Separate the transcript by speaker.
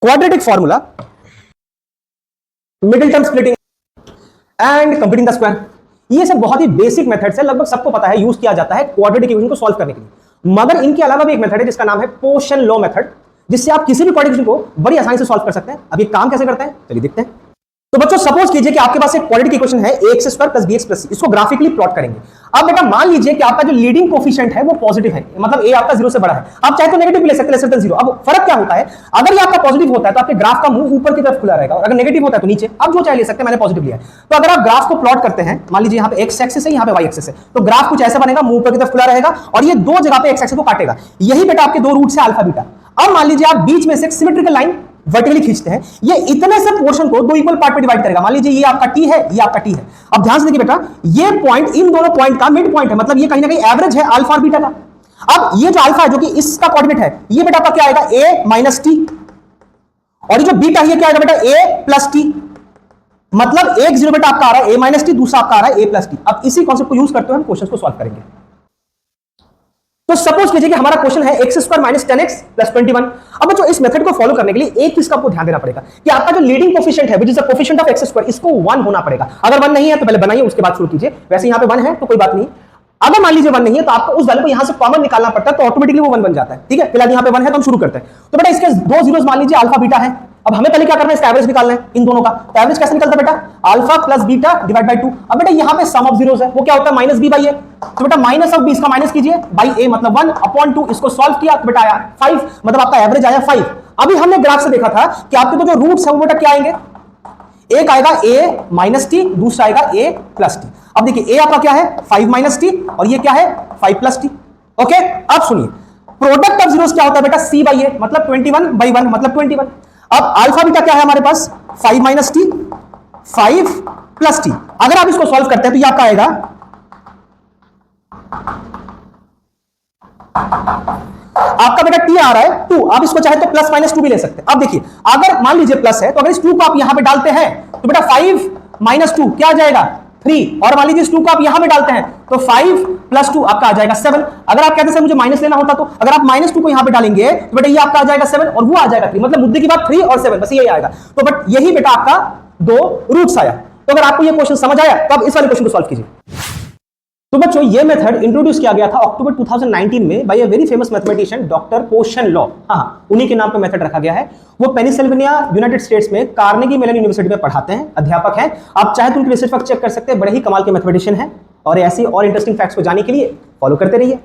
Speaker 1: Quadratic formula, middle term splitting and computing the square, ये सब बहुत ही बेसिक मेथड्स है, लगभग सबको पता है, यूज किया जाता है क्वाड्रेटिक इक्वेशन को सॉल्व करने के लिए। मगर इनके अलावा भी एक मेथड है जिसका नाम है पोशन लॉ मेथड, जिससे आप किसी भी क्वाड्रेटिक इक्वेशन को बड़ी आसानी से सॉल्व कर सकते हैं। अब ये काम कैसे करता है चलिए देखते हैं। तो बच्चों सपोज कीजिए कि आपके पास एक क्वाड्रेटिक इक्वेशन है ax² + bx + c, इसको ग्राफिकली प्लॉट करेंगे। अब बेटा मान लीजिए कि आपका जो लीडिंग कोफिशिएंट है वो पॉजिटिव है, मतलब a आपका 0 से बड़ा है, आप चाहे तो नेगेटिव भी ले सकते हैं, लेस देन 0। अब फर्क क्या होता है, अगर ये आपका पॉजिटिव होता है तो आपके ग्राफ का मुंह ऊपर की तरफ खुला रहेगा, और अगर नेगेटिव होता है तो नीचे। आप जो चाहे ले सकते हैं, मैंने पॉजिटिव लिया है। तो अगर आप ग्राफ को प्लॉट करते हैं, मान लीजिए यहाँ पे x एक्सिस है, यहाँ पे y एक्सिस है, तो ग्राफ कुछ ऐसा बनेगा, मुंह ऊपर की तरफ खुला रहेगा और ये दो जगह पे x एक्सिस को काटेगा। यही बेटा आपके दो रूट्स है अल्फा बीटा। अब मान लीजिए आप बीच में से एक सिमेट्रिकल लाइन वर्टिकली खींचते हैं, ये इतने से पोर्शन को दो इक्वल पार्ट में डिवाइड करेगा। मान लीजिए ये आपका t है, ये आपका t है। अब ध्यान से देखिए बेटा, ये पॉइंट इन दोनों पॉइंट का मिड पॉइंट है, मतलब ये कहीं ना कहीं एवरेज है अल्फा और बीटा का। अब ये जो अल्फा है जो कि इसका कोऑर्डिनेट है, ये बेटा आपका क्या आएगा a - t, और ये जो बीटा है ये क्या आएगा बेटा a + t। मतलब एक 0 बेटा आपका आ रहा है a - t, दूसरा आपका आ रहा है a + t। अब इसी कॉन्सेप्ट को यूज करते हुए हम क्वेश्चन को सॉल्व करेंगे। तो सपोज कीजिए कि हमारा क्वेश्चन है x² - 10x + 21। अब बच्चों इस मेथड को फॉलो करने के लिए एक चीज का आपको ध्यान देना पड़ेगा कि आपका जो लीडिंग कोफिशिएंट है, which is the coefficient of x², इसको 1 होना पड़ेगा। अगर 1 नहीं है तो पहले बनाइए, उसके बाद शुरू कीजिए। वैसे यहां पे 1 है तो कोई बात नहीं। अगर मान लीजिए 1 नहीं है तो आपको उस वैल्यू को यहां से कॉमन निकालना पड़ता है, तो ऑटोमेटिकली वो 1 बन जाता है। ठीक है, फिलहाल यहां पे 1 है तो हम शुरू करते हैं। तो बेटा इसके दो जीरोस मान लीजिए अल्फा बीटा है। अब हमें पहले क्या करना है, इसका एवरेज निकालना है इन दोनों का। तो एवरेज कैसे निकलता है बेटा, अल्फा + बीटा / 2। अब बेटा यहां पे सम ऑफ जीरोस है, वो क्या होता है -b/a। तो बेटा माइनस ऑफ b, इसका माइनस कीजिए, a मतलब 1/2। इसको सॉल्व किया तो बेटा आया 5, मतलब आपका एवरेज आया 5। अभी हमने ग्राफ से देखा था कि आपके तो जो रूट्स है वो बेटा क्या आएंगे, एक आएगा a - t, दूसरा आएगा a + t। अब देखिए a आपका क्या है 5 - t, और ये क्या है 5 + t। ओके, अब सुनिए, प्रोडक्ट ऑफ जीरोस क्या होता है बेटा c/a, मतलब 21/1 मतलब 21। अब अल्फा बीटा क्या है हमारे पास 5 - t, 5 + t। अगर आप इसको सॉल्व करते हैं तो ये आपका आएगा, आपका बेटा t आ रहा है 2। आप इसको चाहे तो +- 2 भी ले सकते हैं। अब देखिए, अगर मान लीजिए प्लस है तो अगर इस 2 को आप यहां पे डालते हैं तो बेटा 5 - 2 क्या आ जाएगा 3, और मान लीजिए इस 2 को आप यहां पे डालते हैं तो 5 + 2 आपका आ जाएगा 7। अगर आप कहते हैं मुझे माइनस लेना होता, तो अगर आप -2 को यहां पे डालेंगे तो बेटा ये आपका आ जाएगा 7 और वो आ जाएगा 3। मतलब मुद्दे की बात 3 और 7 बस यही आएगा। तो बट यही बेटा आपका दो रूट्स आया। तो अगर आपको ये क्वेश्चन समझ आया तो आप इस वाले क्वेश्चन को सॉल्व कीजिए। तो बच्चों ये मेथड इंट्रोड्यूस किया गया था अक्टूबर 2019 में by a very famous mathematician doctor Po Shen Loh. हाँ, उन्हीं के नाम पे मेथड रखा गया है। वो पेनिसिल्वेनिया यूनाइटेड स्टेट्स में कार्नेगी मेलन यूनिवर्सिटी में पढ़ाते हैं, अध्यापक हैं। आप चाहे तो उनकी रिसर्च वर्क चेक कर सकते हैं, बड़े ही कमाल के मैथमेटिशियन हैं। और ऐसी और इंटरेस्टिंग फैक्ट्स को जानने के लिए फॉलो करते रहिए।